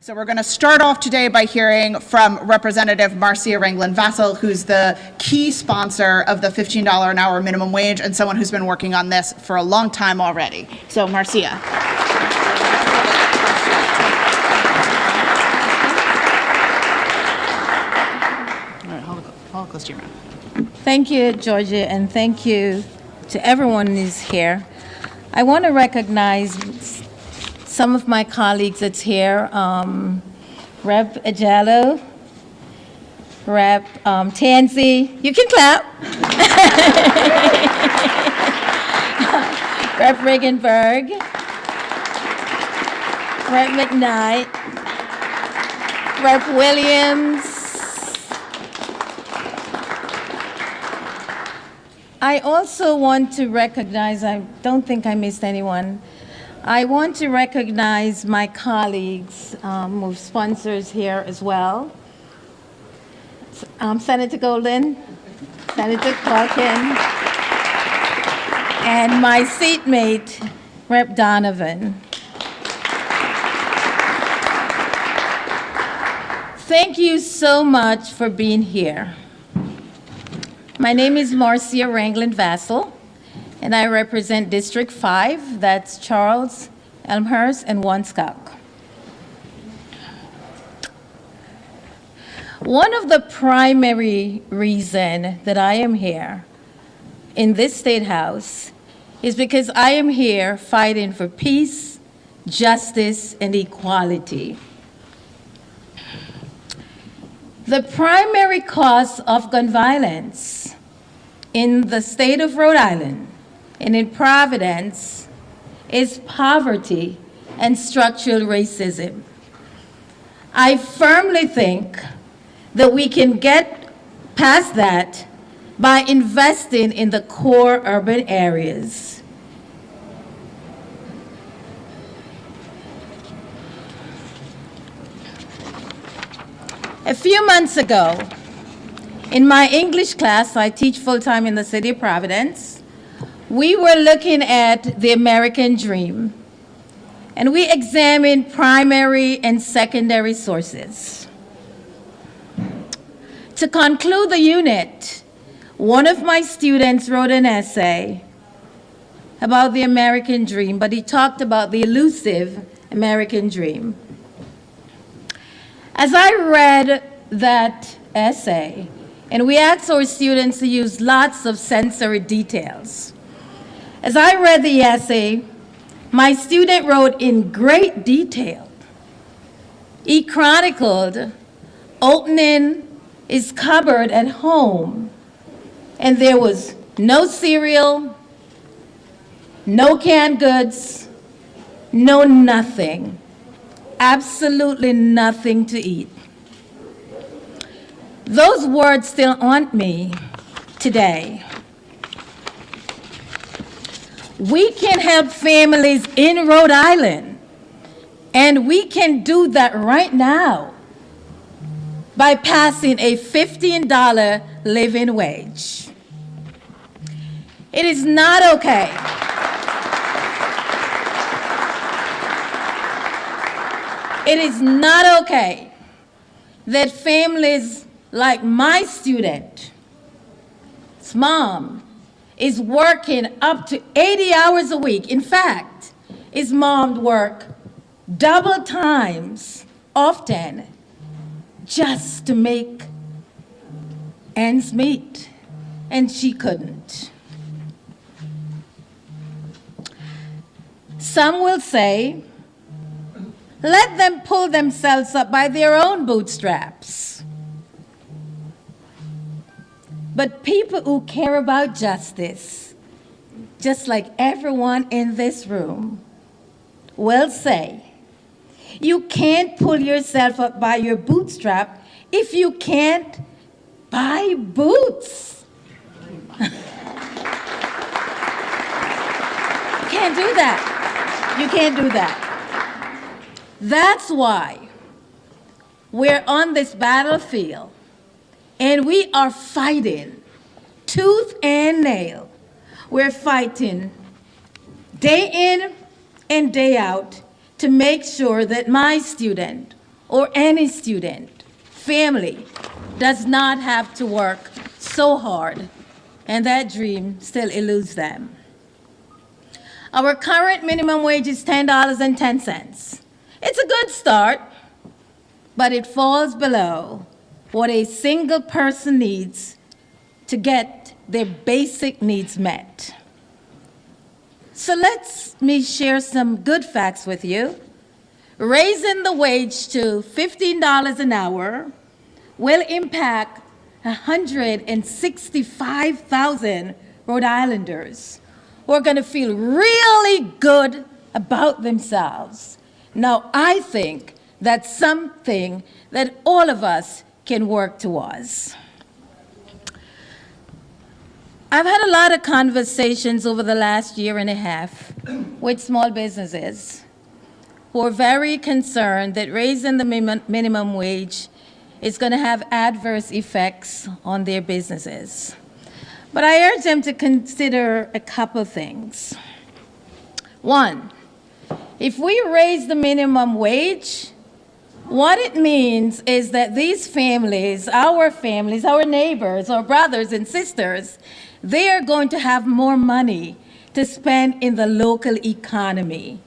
So we're going to start off today by hearing from Representative Marcia Ranglin-Vassell, who's the key sponsor of the $15 an hour minimum wage and someone who's been working on this for a long time already. So Marcia. All right, hold close to your mouth. Thank you, Georgia, and thank you to everyone who's here. I want to recognize some of my colleagues that's here, Rep. Ajalo, Rep. Tansy, you can clap. Rep. Regenberg, Rep. McKnight, Rep. Williams. I also want to recognize, I don't think I missed anyone. I want to recognize my colleagues with sponsors here as well. Senator Golden, Senator Clarkin, and my seatmate, Rep. Donovan. Thank you so much for being here. My name is Marcia Ranglin-Vassell, and I represent District 5, that's Charles, Elmhurst, and Woonsocket. One of the primary reasons that I am here in this State House is because I am here fighting for peace, justice, and equality. The primary cause of gun violence in the state of Rhode Island and in Providence is poverty and structural racism. I firmly think that we can get past that by investing in the core urban areas. A few months ago, in my English class, I teach full-time in the city of Providence, we were looking at the American dream, and we examined primary and secondary sources. To conclude the unit, one of my students wrote an essay about the American dream, but he talked about the elusive American dream. As I read that essay, and we asked our students to use lots of sensory details. As I read the essay, my student wrote in great detail. He chronicled opening his cupboard at home, and there was no cereal, no canned goods, no nothing. Absolutely nothing to eat. Those words still haunt me today. We can help families in Rhode Island, and we can do that right now by passing a $15 living wage. It is not okay. It is not okay that families like my student's mom is working up to 80 hours a week. In fact, his mom worked double times often just to make ends meet, and she couldn't. Some will say, let them pull themselves up by their own bootstraps. But people who care about justice, just like everyone in this room, will say, you can't pull yourself up by your bootstrap if you can't buy boots. You can't do that. You can't do that. That's why we're on this battlefield, and we are fighting tooth and nail. We're fighting day in and day out to make sure that my student or any student, family, does not have to work so hard, and that dream still eludes them. Our current minimum wage is $10.10. It's a good start, but it falls below what a single person needs to get their basic needs met. So let me share some good facts with you. Raising the wage to $15 an hour will impact 165,000 Rhode Islanders who are going to feel really good about themselves. Now, I think that's something that all of us can work towards. I've had a lot of conversations over the last year and a half with small businesses who are very concerned that raising the minimum wage is going to have adverse effects on their businesses. But I urge them to consider a couple things. One, if we raise the minimum wage, what it means is that these families, our neighbors, our brothers and sisters, they are going to have more money to spend in the local economy.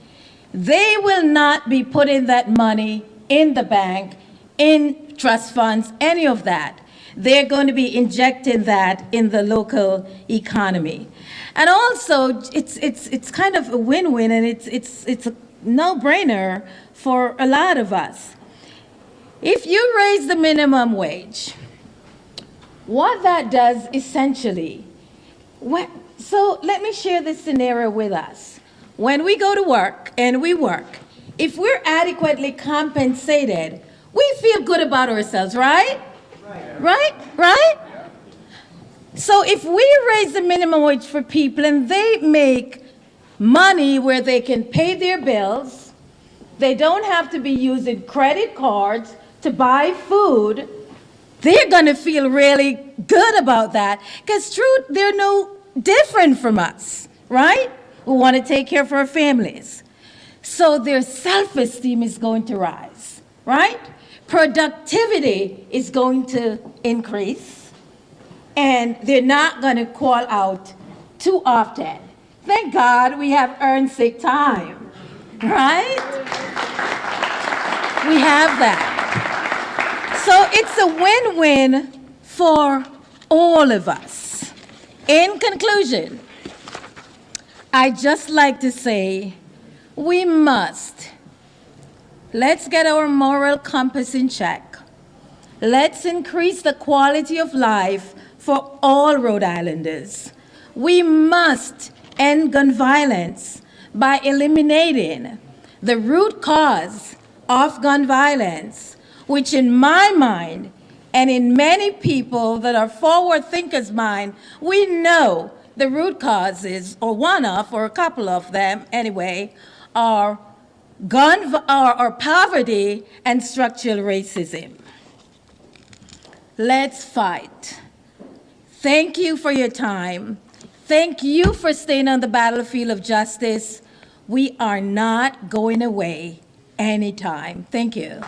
They will not be putting that money in the bank, in trust funds, any of that. They're going to be injecting that in the local economy. And also, it's kind of a win-win, and it's a no-brainer for a lot of us. If you raise the minimum wage, what that does essentially, so let me share this scenario with us. When we go to work and we work, if we're adequately compensated, we feel good about ourselves, right? Right? So if we raise the minimum wage for people and they make money where they can pay their bills, they don't have to be using credit cards to buy food, they're going to feel really good about that, because they're no different from us, right? We want to take care of our families. So their self-esteem is going to rise, right? Productivity is going to increase, and they're not going to call out too often. Thank God we have earned sick time, right? We have that. So it's a win-win for all of us. In conclusion, I'd just like to say let's get our moral compass in check. Let's increase the quality of life for all Rhode Islanders. We must end gun violence by eliminating the root cause of gun violence, which in my mind and in many people that are forward thinkers' mind, we know the root causes, or one of, or a couple of them anyway, are poverty and structural racism. Let's fight. Thank you for your time. Thank you for staying on the battlefield of justice. We are not going away anytime. Thank you.